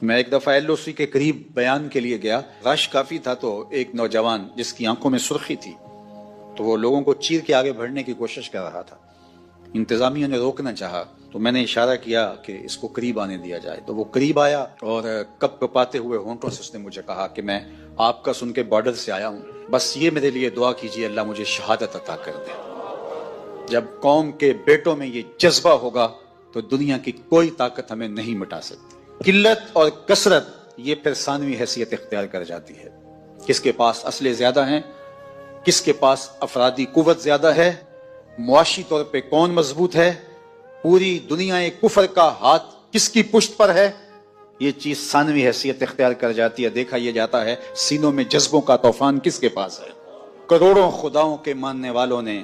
میں ایک دفعہ LOC کے قریب بیان کے لیے گیا، رش کافی تھا، تو ایک نوجوان جس کی آنکھوں میں سرخی تھی تو وہ لوگوں کو چیر کے آگے بڑھنے کی کوشش کر رہا تھا۔ انتظامیہ نے روکنا چاہا تو میں نے اشارہ کیا کہ اس کو قریب آنے دیا جائے، تو وہ قریب آیا اور کپ کپاتے ہوئے ہونٹوں سے اس نے مجھے کہا کہ میں آپ کا سن کے بارڈر سے آیا ہوں، بس یہ میرے لیے دعا کیجیے اللہ مجھے شہادت عطا کر دے۔ جب قوم کے بیٹوں میں یہ جذبہ ہوگا تو دنیا کی کوئی طاقت ہمیں نہیں مٹا سکتی۔ قلت اور کثرت یہ پھر ثانوی حیثیت اختیار کر جاتی ہے۔ کس کے پاس اسلحے زیادہ ہیں، کس کے پاس افرادی قوت زیادہ ہے، معاشی طور پہ کون مضبوط ہے، پوری دنیا کفر کا ہاتھ کس کی پشت پر ہے، یہ چیز ثانوی حیثیت اختیار کر جاتی ہے۔ دیکھا یہ جاتا ہے سینوں میں جذبوں کا طوفان کس کے پاس ہے۔ کروڑوں خداؤں کے ماننے والوں نے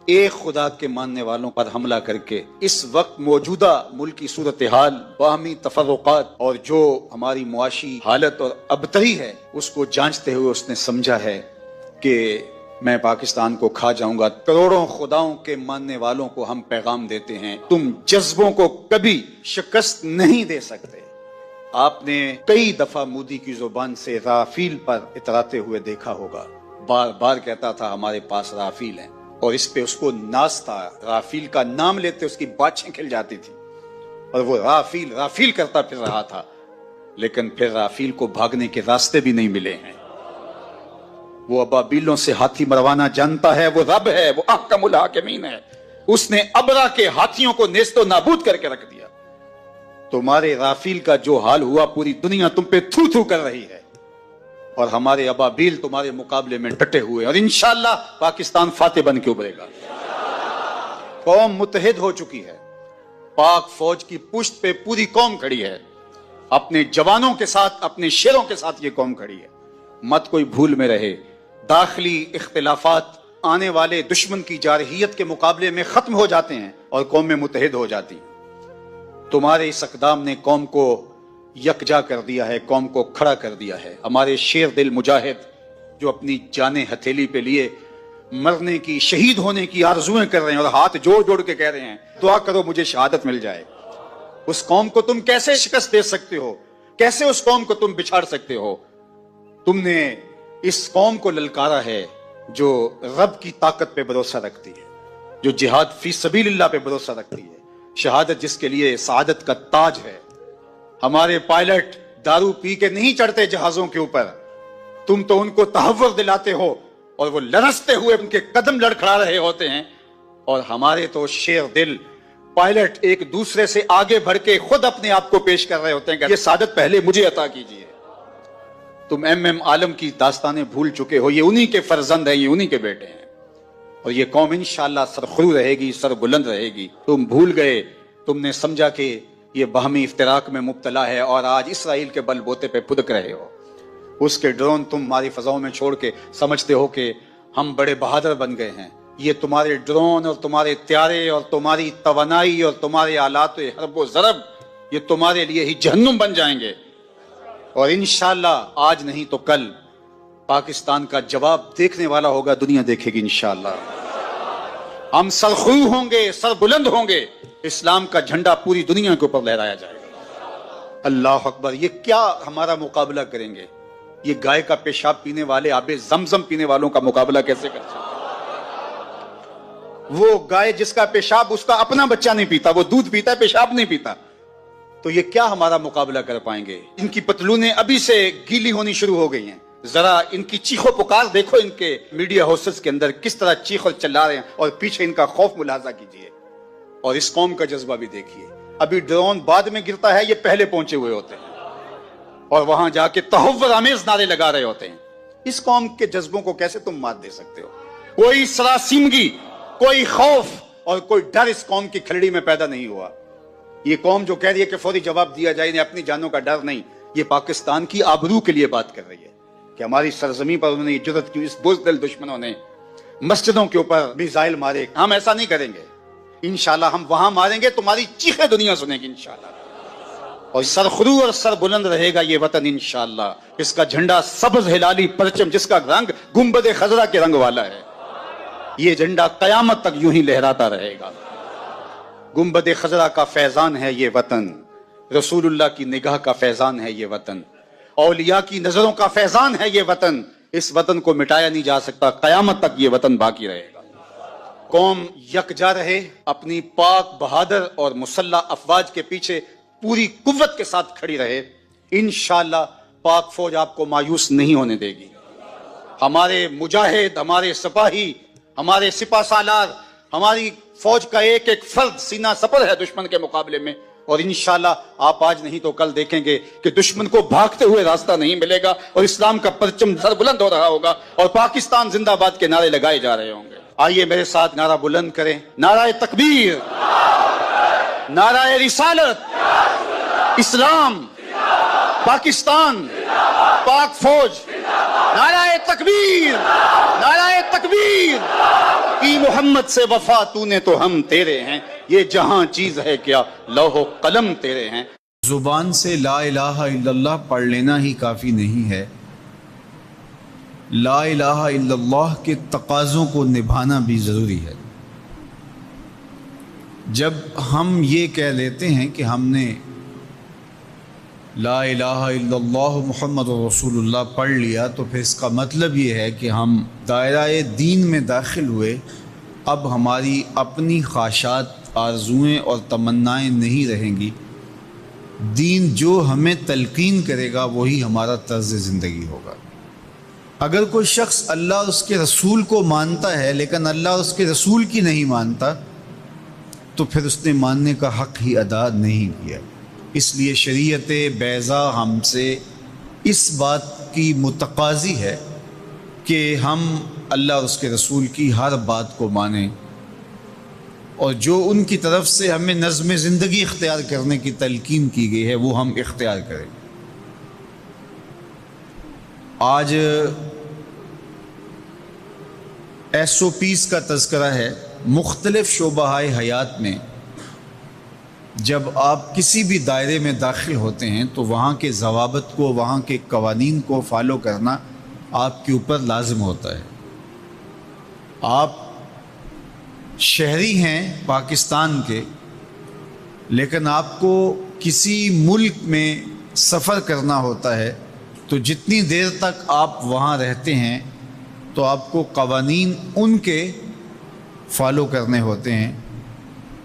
ایک خدا کے ماننے والوں پر حملہ کر کے اس وقت موجودہ ملکی صورتحال، باہمی تفرقات اور جو ہماری معاشی حالت اور ابتری ہے اس کو جانچتے ہوئے اس نے سمجھا ہے کہ میں پاکستان کو کھا جاؤں گا۔ کروڑوں خداؤں کے ماننے والوں کو ہم پیغام دیتے ہیں، تم جذبوں کو کبھی شکست نہیں دے سکتے۔ آپ نے کئی دفعہ مودی کی زبان سے رافیل پر اتراتے ہوئے دیکھا ہوگا، بار بار کہتا تھا ہمارے پاس رافیل ہیں، اور اس پہ اس کو ناز تھا۔ رافیل کا نام لیتے اس کی باچھیں کھل جاتی تھی اور وہ رافیل رافیل کرتا پھر رہا تھا، لیکن پھر رافیل کو بھاگنے کے راستے بھی نہیں ملے ہیں۔ وہ ابابیلوں سے ہاتھی مروانا جانتا ہے، وہ رب ہے، وہ احکم الحاکمین ہے۔ اس نے ابرا کے ہاتھیوں کو نیست و نابود کر کے رکھ دیا۔ تمہارے رافیل کا جو حال ہوا پوری دنیا تم پہ تھو تھو کر رہی ہے، اور ہمارے ابابیل تمہارے مقابلے میں ڈٹے ہوئے، اور انشاءاللہ پاکستان فاتح بن کے ابھرے گا۔ قوم متحد ہو چکی ہے، پاک فوج کی پشت پہ پوری قوم کھڑی ہے، اپنے جوانوں کے ساتھ، اپنے شیروں کے ساتھ یہ قوم کھڑی ہے۔ مت کوئی بھول میں رہے، داخلی اختلافات آنے والے دشمن کی جارحیت کے مقابلے میں ختم ہو جاتے ہیں اور قوم میں متحد ہو جاتی ہے۔ تمہارے اس اقدام نے قوم کو یکجا کر دیا ہے، قوم کو کھڑا کر دیا ہے۔ ہمارے شیر دل مجاہد جو اپنی جانیں ہتھیلی پہ لیے مرنے کی، شہید ہونے کی آرزویں کر رہے ہیں اور ہاتھ جوڑ جوڑ کے کہہ رہے ہیں دعا کرو مجھے شہادت مل جائے، اس قوم کو تم کیسے شکست دے سکتے ہو؟ کیسے اس قوم کو تم بچھاڑ سکتے ہو؟ تم نے اس قوم کو للکارا ہے جو رب کی طاقت پہ بھروسہ رکھتی ہے، جو جہاد فی سبیل اللہ پہ بھروسہ رکھتی ہے، شہادت جس کے لیے سعادت کا تاج ہے۔ ہمارے پائلٹ دارو پی کے نہیں چڑھتے جہازوں کے اوپر، تم تو ان کو تحور دلاتے ہو اور وہ لرزتے ہوئے ان کے قدم لڑکھڑا رہے ہوتے ہیں، اور ہمارے تو شیر دل پائلٹ ایک دوسرے سے آگے بڑھ کے خود اپنے آپ کو پیش کر رہے ہوتے ہیں کہ یہ سعادت پہلے مجھے عطا کیجیے۔ تم عالم کی داستانیں بھول چکے ہو، یہ انہی کے فرزند ہیں، یہ انہی کے بیٹے ہیں، اور یہ قوم انشاءاللہ سرخرو رہے گی، سر بلند رہے گی۔ تم بھول گئے، تم نے سمجھا کہ یہ باہمی افتراق میں مبتلا ہے، اور آج اسرائیل کے بل بوتے پہ پھدک رہے ہو۔ اس کے ڈرون تم ہماری فضاؤں میں چھوڑ کے سمجھتے ہو کہ ہم بڑے بہادر بن گئے ہیں۔ یہ تمہارے ڈرون اور تمہارے طیارے اور تمہاری توانائی اور تمہارے آلات حرب و ضرب یہ تمہارے لیے ہی جہنم بن جائیں گے، اور انشاءاللہ آج نہیں تو کل پاکستان کا جواب دیکھنے والا ہوگا، دنیا دیکھے گی انشاءاللہ۔ ہم سرخرو ہوں گے، سر بلند ہوں گے، اسلام کا جھنڈا پوری دنیا کے اوپر لہرایا جائے گا۔ اللہ اکبر! یہ کیا ہمارا مقابلہ کریں گے؟ یہ گائے کا پیشاب پینے والے، آب زمزم پینے والوں کا مقابلہ کیسے کر سکتے؟ وہ گائے جس کا پیشاب اس کا اپنا بچہ نہیں پیتا، وہ دودھ پیتا ہے، پیشاب نہیں پیتا، تو یہ کیا ہمارا مقابلہ کر پائیں گے؟ ان کی پتلونیں ابھی سے گیلی ہونی شروع ہو گئی ہیں، ذرا ان کی چیخ و پکار دیکھو، ان کے میڈیا ہاؤسز کے اندر کس طرح چیخ اور چلا رہے ہیں، اور پیچھے ان کا خوف ملاحظہ کیجئے، اور اس قوم کا جذبہ بھی دیکھیے۔ ابھی ڈرون بعد میں گرتا ہے، یہ پہلے پہنچے ہوئے ہوتے ہیں اور وہاں جا کے تحور آمیز نعرے لگا رہے ہوتے ہیں۔ اس قوم کے جذبوں کو کیسے تم مات دے سکتے ہو؟ کوئی سراسیمگی، کوئی خوف اور کوئی ڈر اس قوم کی کھلڑی میں پیدا نہیں ہوا۔ یہ قوم جو کہہ رہی ہے کہ فوری جواب دیا جائے، انہیں اپنی جانوں کا ڈر نہیں، یہ پاکستان کی آبرو کے لیے بات کر رہی ہے کہ ہماری سرزمین پر انہوں نے یہ جرأت کی، اس بزدل دشمنوں نے مسجدوں کے اوپر میزائل مارے۔ ہم ایسا نہیں کریں گے، انشاءاللہ ہم وہاں ماریں گے، تمہاری چیخیں دنیا سنے گی انشاءاللہ، اور سرخرو اور سر بلند رہے گا یہ وطن انشاءاللہ۔ اس کا جھنڈا سبز ہلالی پرچم جس کا رنگ گنبد خضرا کے رنگ والا ہے، یہ جھنڈا قیامت تک یوں ہی لہراتا رہے گا۔ گنبد خضرا کا فیضان ہے یہ وطن، رسول اللہ کی نگاہ کا فیضان ہے یہ وطن، اولیاء کی نظروں کا فیضان ہے یہ وطن، اس وطن کو مٹایا نہیں جا سکتا، قیامت تک یہ وطن باقی رہے گا۔ قوم یکجا رہے، اپنی پاک بہادر اور مسلح افواج کے پیچھے پوری قوت کے ساتھ کھڑی رہے، انشاءاللہ پاک فوج آپ کو مایوس نہیں ہونے دے گی۔ ہمارے مجاہد، ہمارے سپاہی، ہمارے سپہ سالار، ہماری فوج کا ایک ایک فرد سینہ سپر ہے دشمن کے مقابلے میں، اور انشاءاللہ آپ آج نہیں تو کل دیکھیں گے کہ دشمن کو بھاگتے ہوئے راستہ نہیں ملے گا، اور اسلام کا پرچم سر بلند ہو رہا ہوگا، اور پاکستان زندہ باد کے نعرے لگائے جا رہے ہوں گے۔ آئیے میرے ساتھ نعرہ بلند کریں، نعرہ تکبیر، نعرہ رسالت، اسلام، پاکستان، پاک فوج، نعرہ تکبیر، نعرہ تکبیر، کی محمد سے وفا تو نے تو ہم تیرے ہیں، یہ جہاں چیز ہے کیا لوح و قلم تیرے ہیں۔ زبان سے لا الہ الا اللہ پڑھ لینا ہی کافی نہیں ہے، لا الہ الا اللہ کے تقاضوں کو نبھانا بھی ضروری ہے۔ جب ہم یہ کہہ لیتے ہیں کہ ہم نے لا الہ الا اللہ محمد رسول اللہ پڑھ لیا، تو پھر اس کا مطلب یہ ہے کہ ہم دائرہ دین میں داخل ہوئے، اب ہماری اپنی خواہشات، آرزوئیں اور تمنائیں نہیں رہیں گی، دین جو ہمیں تلقین کرے گا وہی ہمارا طرز زندگی ہوگا۔ اگر کوئی شخص اللہ اور اس کے رسول کو مانتا ہے لیکن اللہ اور اس کے رسول کی نہیں مانتا، تو پھر اس نے ماننے کا حق ہی ادا نہیں کیا۔ اس لیے شریعت بیضا ہم سے اس بات کی متقاضی ہے کہ ہم اللہ اور اس کے رسول کی ہر بات کو مانیں، اور جو ان کی طرف سے ہمیں نظم زندگی اختیار کرنے کی تلقین کی گئی ہے وہ ہم اختیار کریں۔ آج SOPs کا تذکرہ ہے۔ مختلف شعبۂ حیات میں جب آپ کسی بھی دائرے میں داخل ہوتے ہیں تو وہاں کے ضوابط کو، وہاں کے قوانین کو فالو کرنا آپ کے اوپر لازم ہوتا ہے۔ آپ شہری ہیں پاکستان کے، لیکن آپ کو کسی ملک میں سفر کرنا ہوتا ہے، تو جتنی دیر تک آپ وہاں رہتے ہیں تو آپ کو قوانین ان کے فالو کرنے ہوتے ہیں،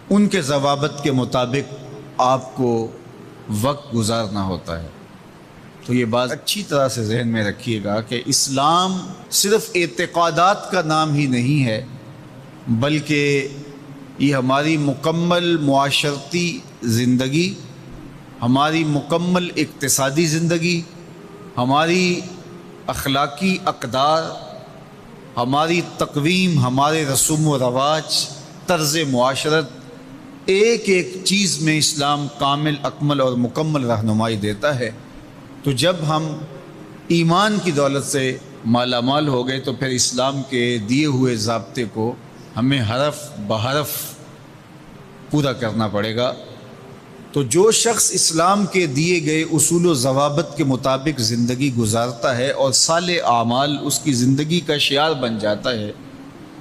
ان کے ضوابط کے مطابق آپ کو وقت گزارنا ہوتا ہے۔ تو یہ بات اچھی طرح سے ذہن میں رکھیے گا کہ اسلام صرف اعتقادات کا نام ہی نہیں ہے، بلکہ یہ ہماری مکمل معاشرتی زندگی، ہماری مکمل اقتصادی زندگی، ہماری اخلاقی اقدار، ہماری تقویم، ہمارے رسوم و رواج، طرز معاشرت، ایک ایک چیز میں اسلام کامل، اکمل اور مکمل رہنمائی دیتا ہے۔ تو جب ہم ایمان کی دولت سے مالا مال ہو گئے تو پھر اسلام کے دیے ہوئے ضابطے کو ہمیں حرف بحرف پورا کرنا پڑے گا۔ تو جو شخص اسلام کے دیے گئے اصول و ضوابط کے مطابق زندگی گزارتا ہے اور صالح اعمال اس کی زندگی کا شعار بن جاتا ہے،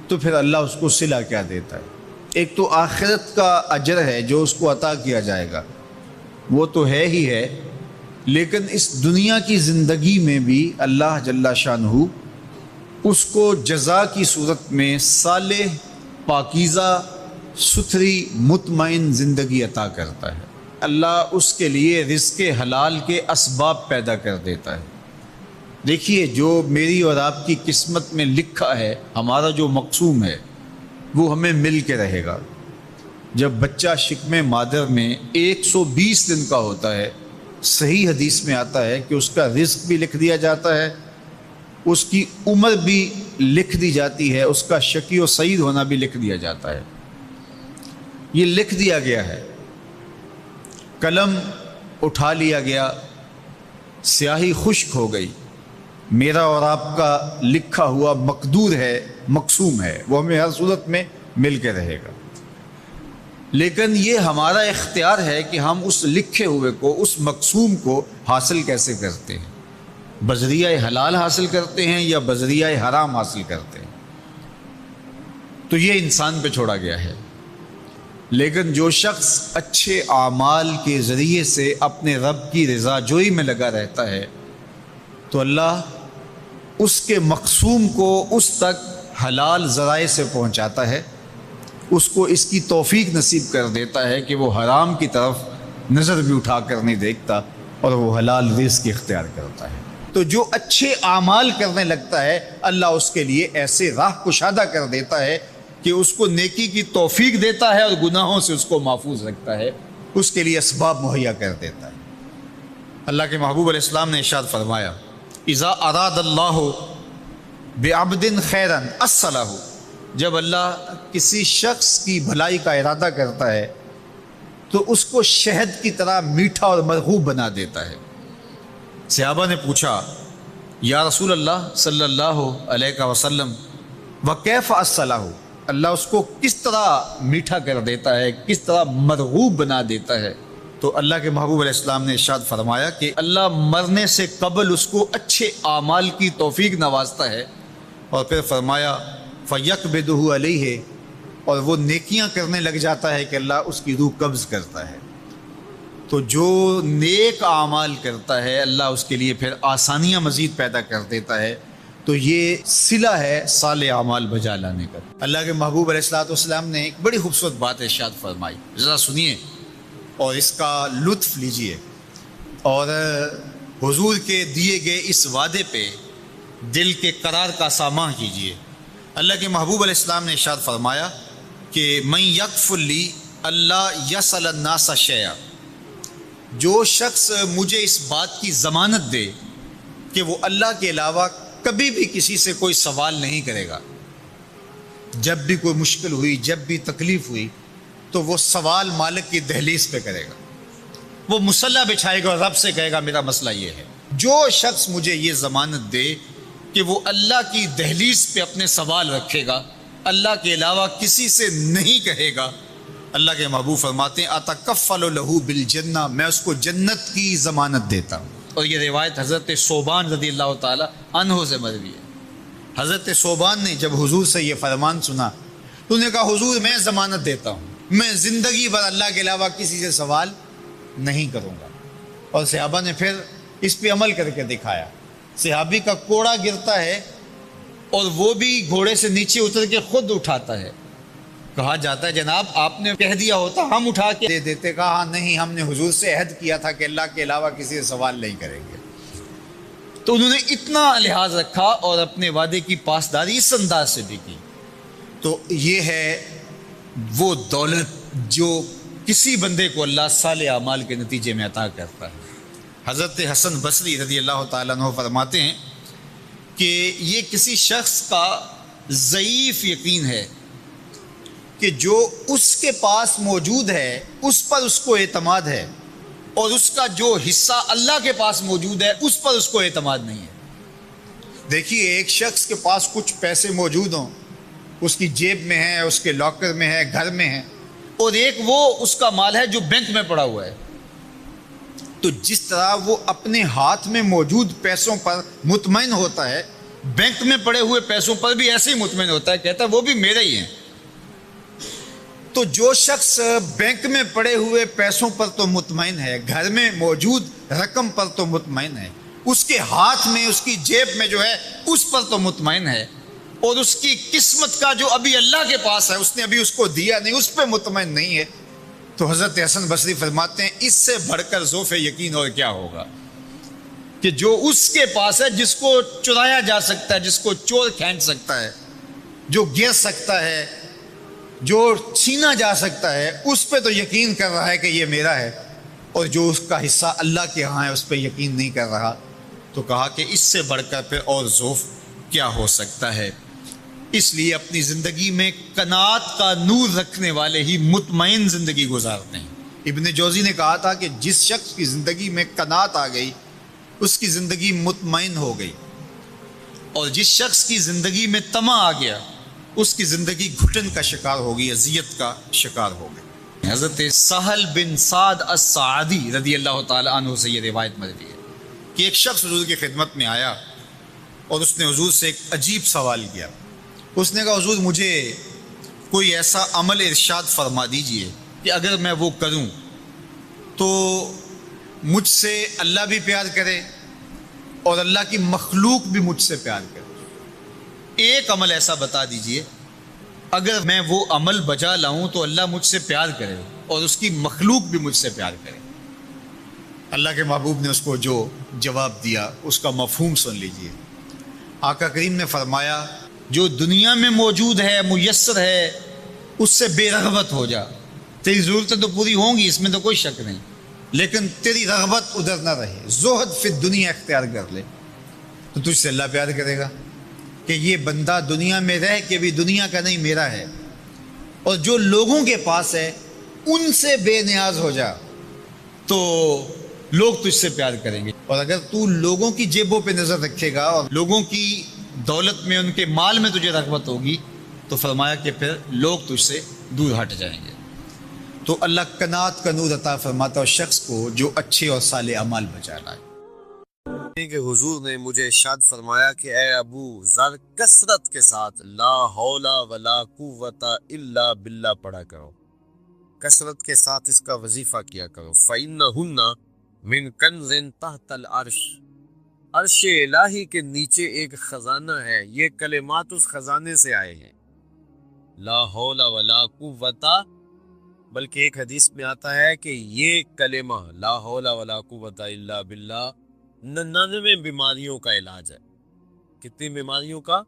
تو پھر اللہ اس کو صلہ کیا دیتا ہے؟ ایک تو آخرت کا اجر ہے جو اس کو عطا کیا جائے گا، وہ تو ہے ہی ہے، لیکن اس دنیا کی زندگی میں بھی اللہ جل شانہ اس کو جزا کی صورت میں صالح، پاکیزہ، ستھری، مطمئن زندگی عطا کرتا ہے۔ اللہ اس کے لیے رزق حلال کے اسباب پیدا کر دیتا ہے۔ دیکھیے، جو میری اور آپ کی قسمت میں لکھا ہے، ہمارا جو مقسوم ہے، وہ ہمیں مل کے رہے گا۔ جب بچہ شکم مادر میں 120 دن کا ہوتا ہے، صحیح حدیث میں آتا ہے کہ اس کا رزق بھی لکھ دیا جاتا ہے، اس کی عمر بھی لکھ دی جاتی ہے، اس کا شقی و سعید ہونا بھی لکھ دیا جاتا ہے۔ یہ لکھ دیا گیا ہے، قلم اٹھا لیا گیا، سیاہی خشک ہو گئی، میرا اور آپ کا لکھا ہوا مقدور ہے، مقسوم ہے، وہ ہمیں ہر صورت میں مل کے رہے گا۔ لیکن یہ ہمارا اختیار ہے کہ ہم اس لکھے ہوئے کو، اس مقسوم کو حاصل کیسے کرتے ہیں، بذریعہ حلال حاصل کرتے ہیں یا بذریعہ حرام حاصل کرتے ہیں۔ تو یہ انسان پہ چھوڑا گیا ہے۔ لیکن جو شخص اچھے اعمال کے ذریعے سے اپنے رب کی رضا جوئی میں لگا رہتا ہے تو اللہ اس کے مقصوم کو اس تک حلال ذرائع سے پہنچاتا ہے، اس کو اس کی توفیق نصیب کر دیتا ہے کہ وہ حرام کی طرف نظر بھی اٹھا کر نہیں دیکھتا اور وہ حلال رزق اختیار کرتا ہے۔ تو جو اچھے اعمال کرنے لگتا ہے اللہ اس کے لیے ایسے راہ کشادہ کر دیتا ہے کہ اس کو نیکی کی توفیق دیتا ہے اور گناہوں سے اس کو محفوظ رکھتا ہے، اس کے لیے اسباب مہیا کر دیتا ہے۔ اللہ کے محبوب علیہ السلام نے ارشاد فرمایا اذا اراد اللہ بعبد خیرا اصلہ، جب اللہ کسی شخص کی بھلائی کا ارادہ کرتا ہے تو اس کو شہد کی طرح میٹھا اور مرغوب بنا دیتا ہے۔ صحابہ نے پوچھا یا رسول اللہ صلی اللہ علیہ وسلم وکیف اصلہ، اللہ اس کو کس طرح میٹھا کر دیتا ہے، کس طرح مرغوب بنا دیتا ہے؟ تو اللہ کے محبوب علیہ السلام نے ارشاد فرمایا کہ اللہ مرنے سے قبل اس کو اچھے اعمال کی توفیق نوازتا ہے اور پھر فرمایا فَيَقْبِضُهُ عَلَيْهِ، اور وہ نیکیاں کرنے لگ جاتا ہے کہ اللہ اس کی روح قبض کرتا ہے۔ تو جو نیک اعمال کرتا ہے اللہ اس کے لیے پھر آسانیاں مزید پیدا کر دیتا ہے۔ تو یہ صلہ ہے صالح اعمال بجا لانے کا۔ اللہ کے محبوب علیہ السلام نے ایک بڑی خوبصورت بات ارشاد فرمائی، ذرا سنیے اور اس کا لطف لیجئے اور حضور کے دیے گئے اس وعدے پہ دل کے قرار کا سامان کیجئے۔ اللہ کے محبوب علیہ السلام نے ارشاد فرمایا کہ من یکفر لی اللہ یسأل الناس شیئا، جو شخص مجھے اس بات کی ضمانت دے کہ وہ اللہ کے علاوہ کبھی بھی کسی سے کوئی سوال نہیں کرے گا، جب بھی کوئی مشکل ہوئی، جب بھی تکلیف ہوئی تو وہ سوال مالک کی دہلیز پہ کرے گا، وہ مصلی بچھائے گا اور رب سے کہے گا میرا مسئلہ یہ ہے۔ جو شخص مجھے یہ ضمانت دے کہ وہ اللہ کی دہلیز پہ اپنے سوال رکھے گا، اللہ کے علاوہ کسی سے نہیں کہے گا، اللہ کے محبوب فرماتے ہیں اتکفل لہ بالجنہ، میں اس کو جنت کی ضمانت دیتا ہوں۔ اور یہ روایت حضرت ثوبان رضی اللہ تعالی عنہ سے مروی ہے۔ حضرت ثوبان نے جب حضور سے یہ فرمان سنا تو انہوں نے کہا حضور میں ضمانت دیتا ہوں، میں زندگی بھر اللہ کے علاوہ کسی سے سوال نہیں کروں گا۔ اور صحابہ نے پھر اس پہ عمل کر کے دکھایا۔ صحابی کا کوڑا گرتا ہے اور وہ بھی گھوڑے سے نیچے اتر کے خود اٹھاتا ہے۔ کہا جاتا ہے جناب آپ نے کہہ دیا ہوتا ہم اٹھا کے دے دیتے۔ کہا نہیں، ہم نے حضور سے عہد کیا تھا کہ اللہ کے علاوہ کسی سے سوال نہیں کریں گے۔ تو انہوں نے اتنا لحاظ رکھا اور اپنے وعدے کی پاسداری اس انداز سے بھی کی۔ تو یہ ہے وہ دولت جو کسی بندے کو اللہ صالح اعمال کے نتیجے میں عطا کرتا ہے۔ حضرت حسن بصری رضی اللہ تعالیٰ عنہ فرماتے ہیں کہ یہ کسی شخص کا ضعیف یقین ہے کہ جو اس کے پاس موجود ہے اس پر اس کو اعتماد ہے، اور اس کا جو حصہ اللہ کے پاس موجود ہے اس پر اس کو اعتماد نہیں ہے۔ دیکھیے ایک شخص کے پاس کچھ پیسے موجود ہوں، اس کی جیب میں ہے، اس کے لاکر میں ہے، گھر میں ہے، اور ایک وہ اس کا مال ہے جو بینک میں پڑا ہوا ہے۔ تو جس طرح وہ اپنے ہاتھ میں موجود پیسوں پر مطمئن ہوتا ہے، بینک میں پڑے ہوئے پیسوں پر بھی ایسے ہی مطمئن ہوتا ہے، کہتا ہے وہ بھی میرے ہی ہیں۔ تو جو شخص بینک میں پڑے ہوئے پیسوں پر تو مطمئن ہے، گھر میں موجود رقم پر تو مطمئن ہے، اس کے ہاتھ میں اس کی جیب میں جو ہے اس پر تو مطمئن ہے، اور اس کی قسمت کا جو ابھی اللہ کے پاس ہے اس نے ابھی اس کو دیا نہیں، اس پہ مطمئن نہیں ہے۔ تو حضرت حسن بصری فرماتے ہیں اس سے بڑھ کر ذوف یقین اور کیا ہوگا کہ جو اس کے پاس ہے، جس کو چرایا جا سکتا ہے، جس کو چور کھینچ سکتا ہے، جو گر سکتا ہے، جو چھینا جا سکتا ہے، اس پہ تو یقین کر رہا ہے کہ یہ میرا ہے، اور جو اس کا حصہ اللہ کے ہاں ہے اس پہ یقین نہیں کر رہا۔ تو کہا کہ اس سے بڑھ کر پھر اور ذوف کیا ہو سکتا ہے۔ اس لیے اپنی زندگی میں قناعت کا نور رکھنے والے ہی مطمئن زندگی گزارتے ہیں۔ ابن جوزی نے کہا تھا کہ جس شخص کی زندگی میں قناعت آ گئی اس کی زندگی مطمئن ہو گئی، اور جس شخص کی زندگی میں طمع آ گیا اس کی زندگی گھٹن کا شکار ہوگی، اذیت کا شکار ہو گئی۔ حضرت سہل بن سعد الساعدی رضی اللہ تعالی عنہ سے یہ روایت مروی ہے کہ ایک شخص حضور کی خدمت میں آیا اور اس نے حضور سے ایک عجیب سوال کیا۔ اس نے کہا حضور مجھے کوئی ایسا عمل ارشاد فرما دیجئے کہ اگر میں وہ کروں تو مجھ سے اللہ بھی پیار کرے اور اللہ کی مخلوق بھی مجھ سے پیار کرے. ایک عمل ایسا بتا دیجئے اگر میں وہ عمل بجا لاؤں تو اللہ مجھ سے پیار کرے اور اس کی مخلوق بھی مجھ سے پیار کرے. اللہ کے محبوب نے اس کو جو جواب دیا اس کا مفہوم سن لیجئے. آقا کریم نے فرمایا جو دنیا میں موجود ہے میسر ہے اس سے بے رغبت ہو جا. تیری ضرورتیں تو پوری ہوں گی، اس میں تو کوئی شک نہیں، لیکن تیری رغبت ادھر نہ رہے، زہد فی الدنیا اختیار کر لے تو تجھ سے اللہ پیار کرے گا کہ یہ بندہ دنیا میں رہ کے بھی دنیا کا نہیں میرا ہے. اور جو لوگوں کے پاس ہے ان سے بے نیاز ہو جا تو لوگ تجھ سے پیار کریں گے. اور اگر تو لوگوں کی جیبوں پہ نظر رکھے گا اور لوگوں کی دولت میں، ان کے مال میں تجھے رغبت ہوگی تو فرمایا کہ پھر لوگ تجھ سے دور ہٹ جائیں گے. تو اللہ قناعت کا نور عطا فرماتا ہے شخص کو جو اچھے اور صالح اعمال بچا لائے. کہ حضور نے مجھے ارشاد فرمایا کہ اے ابو ذر کثرت کے ساتھ لا حول ولا قوت الا باللہ پڑھا کرو، کثرت کے ساتھ اس کا وظیفہ کیا کرو. فَإِنَّهُنَّ مِن كَنْزٍ تحت العرش، عرش الہی کے نیچے ایک خزانہ ہے، یہ کلمات اس خزانے سے آئے ہیں. لا حول ولا قوت، بلکہ ایک حدیث میں آتا ہے کہ یہ کلمہ لا حول ولا قوت الا باللہ 99 بیماریوں کا علاج ہے. کتنی بیماریوں کا؟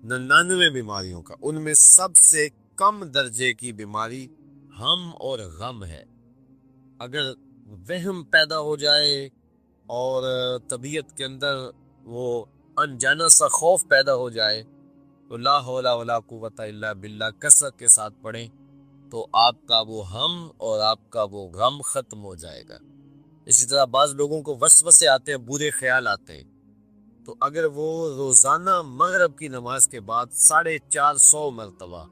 99 بیماریوں کا. ان میں سب سے کم درجے کی بیماری ہم اور غم ہے. اگر وہم پیدا ہو جائے اور طبیعت کے اندر وہ انجانا سا خوف پیدا ہو جائے تو لا حول ولا قوت الا باللہ کثرت کے ساتھ پڑھیں تو آپ کا وہ ہم اور آپ کا وہ غم ختم ہو جائے گا. اسی طرح بعض لوگوں کو وسوسے آتے ہیں، برے خیال آتے ہیں، تو اگر وہ روزانہ مغرب کی نماز کے بعد 450 مرتبہ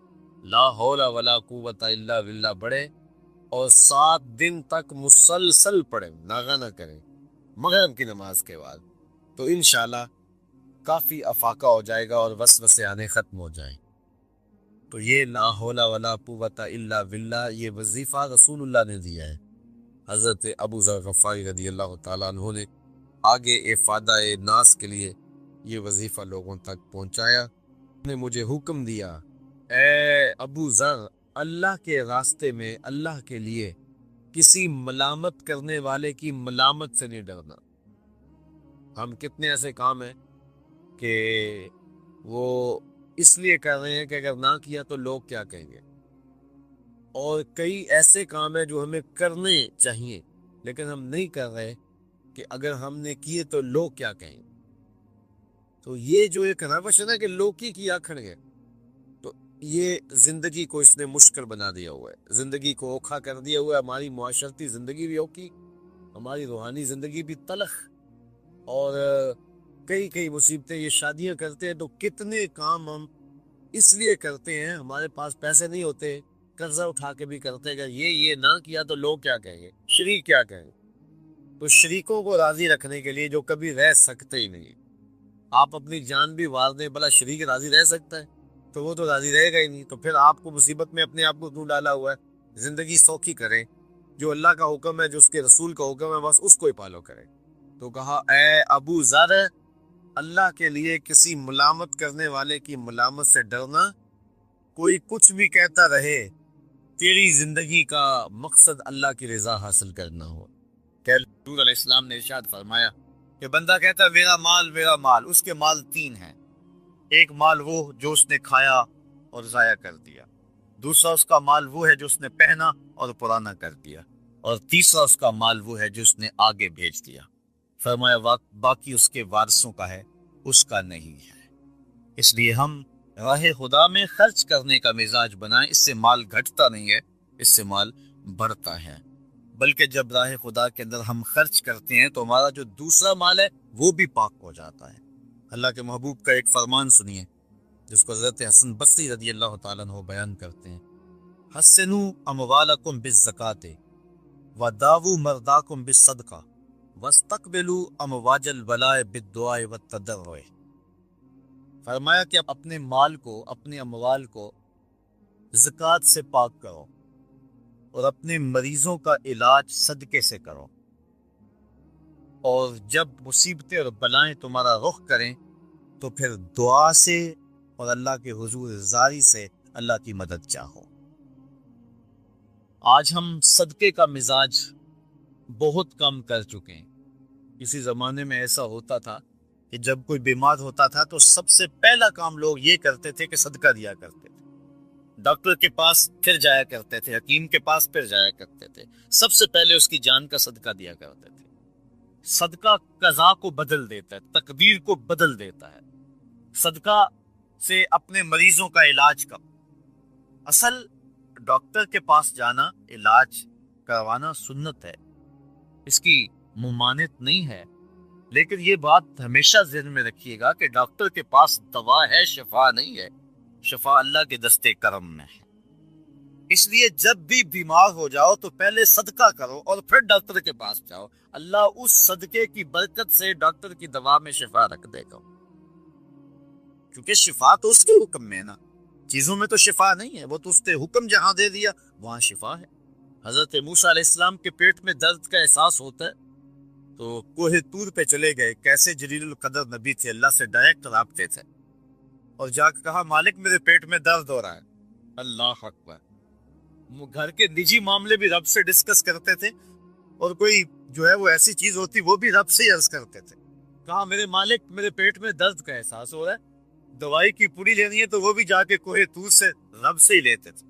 لا حول ولا قوت الا باللہ پڑھے اور 7 دن تک مسلسل پڑھیں، ناغہ نہ کریں مغرب کی نماز کے بعد، تو انشاءاللہ کافی افاقہ ہو جائے گا اور وسوسے آنے ختم ہو جائیں. تو یہ لا حول ولا قوت الا باللہ یہ وظیفہ رسول اللہ نے دیا ہے. حضرت ابو ذر غفاری رضی اللہ تعالیٰ عنہ نے آگے افادہ ناس کے لیے یہ وظیفہ لوگوں تک پہنچایا. نے مجھے حکم دیا اے ابو ذر اللہ کے راستے میں اللہ کے لیے کسی ملامت کرنے والے کی ملامت سے نہیں ڈرنا. ہم کتنے ایسے کام ہیں کہ وہ اس لیے کر رہے ہیں کہ اگر نہ کیا تو لوگ کیا کہیں گے، اور کئی ایسے کام ہیں جو ہمیں کرنے چاہیے لیکن ہم نہیں کر رہے کہ اگر ہم نے کیے تو لوگ کیا کہیں. تو یہ جو ایک روش ہے نا کہ لوگ کی آکھن گے، تو یہ زندگی کو اس نے مشکل بنا دیا ہوا ہے، زندگی کو اوکھا کر دیا ہوا ہے. ہماری معاشرتی زندگی بھی اوکھی، ہماری روحانی زندگی بھی تلخ، اور کئی مصیبتیں. یہ شادیاں کرتے ہیں تو کتنے کام ہم اس لیے کرتے ہیں، ہمارے پاس پیسے نہیں ہوتے، قرضہ اٹھا کے بھی کرتے ہیں. یہ نہ کیا تو لوگ کیا کہیں گے، شریک کیا کہیں گے. تو شریکوں کو راضی رکھنے کے لیے جو کبھی رہ سکتے ہی نہیں، آپ اپنی جان بھی وار دیں، بھلا شریک راضی رہ سکتا ہے؟ تو وہ تو راضی رہے گا ہی نہیں. تو پھر آپ کو مصیبت میں اپنے آپ کو کیوں ڈالا ہوا ہے؟ زندگی سوکھی کریں، جو اللہ کا حکم ہے، جو اس کے رسول کا حکم ہے، بس اس کو ہی فالو کریں. تو کہا اے ابو ذر اللہ کے لیے کسی ملامت کرنے والے کی ملامت سے ڈرنا. کوئی کچھ بھی کہتا رہے، تیری زندگی کا مقصد اللہ کی رضا حاصل کرنا ہو. کہ حضور علیہ السلام نے ارشاد فرمایا کہ بندہ کہتا ہے میرا مال، اس کے مال 3 ہیں. ایک مال وہ جو اس نے کھایا اور ضائع کر دیا، دوسرا اس کا مال وہ ہے جو اس نے پہنا اور پرانا کر دیا، اور تیسرا اس کا مال وہ ہے جو اس نے آگے بھیج دیا. فرمایا باقی اس کے وارثوں کا ہے، اس کا نہیں ہے. اس لیے ہم راہ خدا میں خرچ کرنے کا مزاج بنائیں. اس سے مال گھٹتا نہیں ہے، اس سے مال بڑھتا ہے. بلکہ جب راہ خدا کے اندر ہم خرچ کرتے ہیں تو ہمارا جو دوسرا مال ہے وہ بھی پاک ہو جاتا ہے. اللہ کے محبوب کا ایک فرمان سنیے جس کو حضرت حسن بصری رضی اللہ تعالیٰ عنہ بیان کرتے ہیں. حسنوا اموالکم بالزکاۃ وداووا مرداکم بالصدقہ واستقبلوا امواج البلاء بالدعاء والتضرع. فرمایا کہ اپنے مال کو، اپنے اموال کو زکوٰۃ سے پاک کرو اور اپنے مریضوں کا علاج صدقے سے کرو، اور جب مصیبتیں اور بلائیں تمہارا رخ کریں تو پھر دعا سے اور اللہ کے حضور زاری سے اللہ کی مدد چاہو۔ آج ہم صدقے کا مزاج بہت کم کر چکے ہیں۔ کسی زمانے میں ایسا ہوتا تھا کہ جب کوئی بیمار ہوتا تھا تو سب سے پہلا کام لوگ یہ کرتے تھے کہ صدقہ دیا کرتے تھے، ڈاکٹر کے پاس پھر جایا کرتے تھے، حکیم کے پاس پھر جایا کرتے تھے، سب سے پہلے اس کی جان کا صدقہ دیا کرتے تھے۔ صدقہ قضا کو بدل دیتا ہے، تقدیر کو بدل دیتا ہے۔ صدقہ سے اپنے مریضوں کا علاج کرو۔ اصل ڈاکٹر کے پاس جانا، علاج کروانا سنت ہے، اس کی ممانعت نہیں ہے، لیکن یہ بات ہمیشہ ذہن میں رکھیے گا کہ ڈاکٹر کے پاس دوا ہے، شفا نہیں ہے، شفا اللہ کے دستے کرم میں ہے۔ اس لیے جب بھی بیمار ہو جاؤ تو پہلے صدقہ کرو اور پھر ڈاکٹر کے پاس جاؤ، اللہ اس صدقے کی برکت سے ڈاکٹر کی دوا میں شفا رکھ دے گا، کیونکہ شفا تو اس کے حکم میں ہے نا، چیزوں میں تو شفا نہیں ہے، وہ تو اس نے حکم جہاں دے دیا وہاں شفا ہے۔ حضرت موسیٰ علیہ السلام کے پیٹ میں درد کا احساس ہوتا ہے تو کوہ طور پہ چلے گئے، کیسے جلیل القدر نبی تھے، اللہ سے ڈائریکٹ رابطے تھے، اور جا کے کہا مالک میرے پیٹ میں درد ہو رہا ہے۔ اللہ اکبر۔ گھر کے نجی معاملے بھی رب سے ڈسکس کرتے تھے، اور کوئی جو ہے وہ ایسی چیز ہوتی وہ بھی رب سے ہی عرض کرتے تھے۔ کہا میرے مالک میرے پیٹ میں درد کا احساس ہو رہا ہے، دوائی کی پوری لینی ہے تو وہ بھی جا کے کوہ طور سے رب سے ہی لیتے تھے۔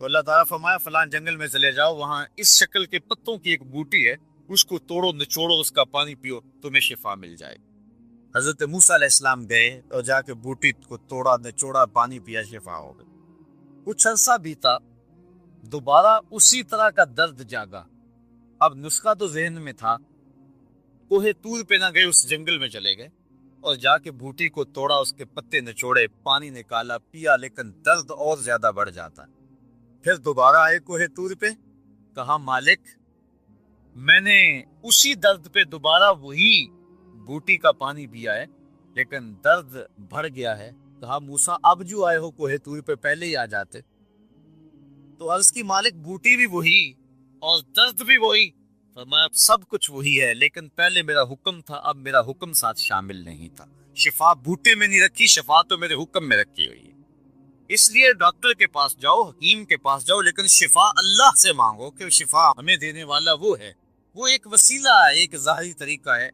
تو اللہ تعالیٰ فرمایا فلان جنگل میں چلے جاؤ، وہاں اس شکل کے پتوں کی ایک بوٹی ہے، اس کو توڑو نچوڑو، اس کا پانی پیو، تمہیں شفا مل جائے۔ حضرت موسیٰ علیہ السلام گئے اور جا کے بوٹی کو توڑا نچوڑا، پانی پیا، شفا ہو گئی۔ کچھ عرصہ بیتا، دوبارہ اسی طرح کا درد جاگا۔ اب نسخہ تو ذہن میں تھا، کوہ طور پہ نہ گئے، اس جنگل میں چلے گئے اور جا کے بوٹی کو توڑا، اس کے پتے نچوڑے، پانی نکالا، پیا، لیکن درد اور زیادہ بڑھ جاتا۔ پھر دوبارہ آئے کوہ طور پہ، کہا مالک میں نے اسی درد پہ دوبارہ وہی بوٹی کا پانی پیا ہے لیکن درد بڑھ گیا ہے۔ کہا موسیٰ اب جو آئے ہو کوہ طور پہ پہلے ہی آ جاتے۔ تو عرض کی مالک بوٹی بھی وہی اور درد بھی وہی۔ فرمایا سب کچھ وہی ہے، لیکن پہلے میرا حکم تھا، اب میرا حکم ساتھ شامل نہیں تھا۔ شفا بوٹے میں نہیں رکھی، شفا تو میرے حکم میں رکھی ہوئی ہے۔ اس لیے ڈاکٹر کے پاس جاؤ، حکیم کے پاس جاؤ، لیکن شفا اللہ سے مانگو، کہ شفا ہمیں دینے والا وہ ہے، وہ ایک وسیلہ ہے، ایک ظاہری طریقہ ہے۔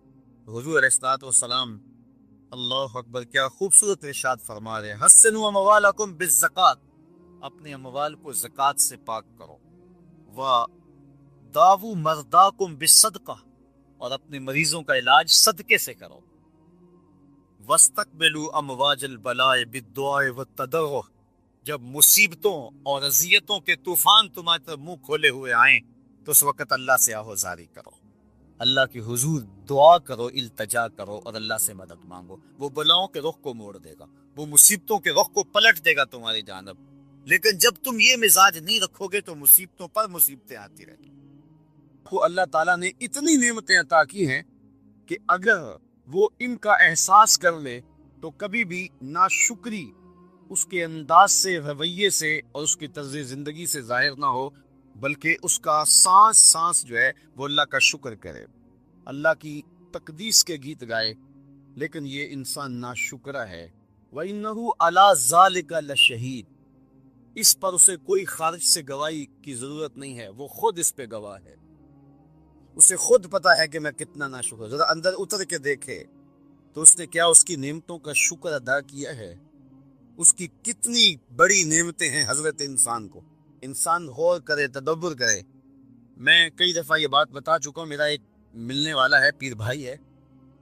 حضور علیہ الصلوۃ والسلام، اللہ اکبر، کیا خوبصورت ارشاد فرما رہے ہیں، حسنوا اموالکم بالزکوٰۃ، اپنے اموال کو زکوٰۃ سے پاک کرو، داوو مرداکم بالصدقہ، اور اپنے مریضوں کا علاج صدقے سے کرو، واستقبلوا امواج البلاء بالدعاء والتضرع، جب مصیبتوں اور اذیتوں کے طوفان تمہارے طرف منہ کھولے ہوئے آئیں تو اس وقت اللہ سے آہوزاری کرو، اللہ کے حضور دعا کرو، التجا کرو اور اللہ سے مدد مانگو۔ وہ بلاؤں کے رخ کو موڑ دے گا، وہ مصیبتوں کے رخ کو پلٹ دے گا تمہاری جانب۔ لیکن جب تم یہ مزاج نہیں رکھو گے تو مصیبتوں پر مصیبتیں آتی رہیں گی۔ اللہ تعالیٰ نے اتنی نعمتیں عطا کی ہیں کہ اگر وہ ان کا احساس کر لے تو کبھی بھی ناشکری اس کے انداز سے، رویے سے اور اس کی طرز زندگی سے ظاہر نہ ہو، بلکہ اس کا سانس سانس جو ہے وہ اللہ کا شکر کرے، اللہ کی تقدیس کے گیت گائے۔ لیکن یہ انسان ناشکرہ ہے۔ وَإِنَّهُ عَلَى ذَلِكَ لَشَهِيدٌ، اس پر اسے کوئی خارج سے گواہی کی ضرورت نہیں ہے، وہ خود اس پہ گواہ ہے، اسے خود پتا ہے کہ میں کتنا ناشکر۔ ذرا اندر اتر کے دیکھے تو اس نے کیا اس کی نعمتوں کا شکر ادا کیا ہے؟ اس کی کتنی بڑی نعمتیں ہیں حضرت انسان کو۔ انسان غور کرے، تدبر کرے۔ میں کئی دفعہ یہ بات بتا چکا ہوں، میرا ایک ملنے والا ہے، پیر بھائی ہے،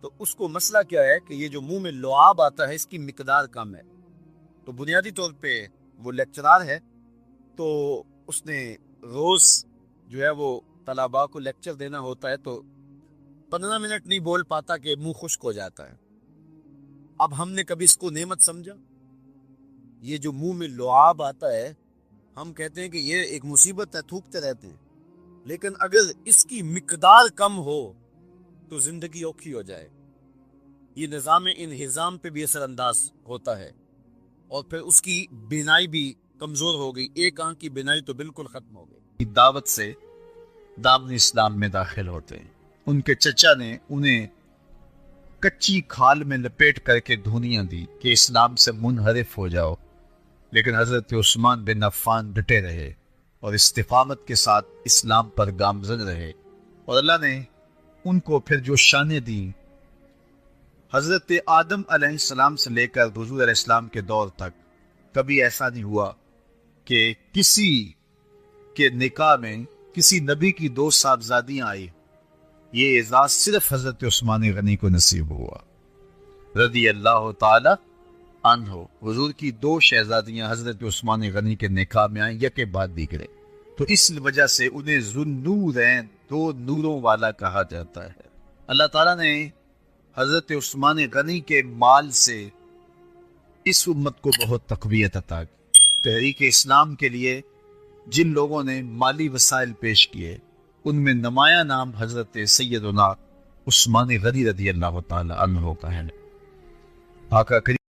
تو اس کو مسئلہ کیا ہے کہ یہ جو منہ میں لعاب آتا ہے اس کی مقدار کم ہے۔ تو بنیادی طور پہ وہ لیکچرار ہے، تو اس نے روز جو ہے وہ طلباء کو لیکچر دینا ہوتا ہے، تو 15 منٹ نہیں بول پاتا کہ منہ خشک ہو جاتا ہے۔ اب ہم نے کبھی اس کو نعمت سمجھا؟ یہ جو منہ میں لعاب آتا ہے، ہم کہتے ہیں کہ یہ ایک مصیبت ہے، تھوکتے رہتے ہیں، لیکن اگر اس کی مقدار کم ہو تو زندگی اوکھی ہو جائے۔ یہ نظام انہضام پہ بھی اثر انداز ہوتا ہے، اور پھر اس کی بینائی بھی کمزور ہو گئی، ایک آنکھ کی بینائی تو بالکل ختم ہو گئی۔ دعوت سے دامن اسلام میں داخل ہوتے ہیں۔ ان کے چچا نے انہیں کچی کھال میں لپیٹ کر کے دھونیاں دی کہ اسلام سے منحرف ہو جاؤ، لیکن حضرت عثمان بن عفان ڈٹے رہے اور استقامت کے ساتھ اسلام پر گامزن رہے، اور اللہ نے ان کو پھر جو شانیں دیں، حضرت آدم علیہ السلام سے لے کر حضور علیہ السلام کے دور تک کبھی ایسا نہیں ہوا کہ کسی کے نکاح میں کسی نبی کی 2 صاحبزادیاں آئی۔ یہ اعزاز صرف حضرت عثمان غنی کو نصیب ہوا رضی اللہ تعالی عنہ۔ حضور کی 2 شہزادیاں حضرت عثمان غنی کے نکاح میں آئیں، یکے بعد دیگرے، تو اس وجہ سے انہیں ذوالنورین، 2 نوروں والا کہا جاتا ہے۔ اللہ تعالیٰ نے حضرت عثمان غنی کے مال سے اس امت کو بہت تقویت عطا کی۔ تحریک اسلام کے لیے جن لوگوں نے مالی وسائل پیش کیے، ان میں نمایاں نام حضرت سیدنا عثمان غنی رضی اللہ تعالی عنہ کا ہے۔ آقا کریم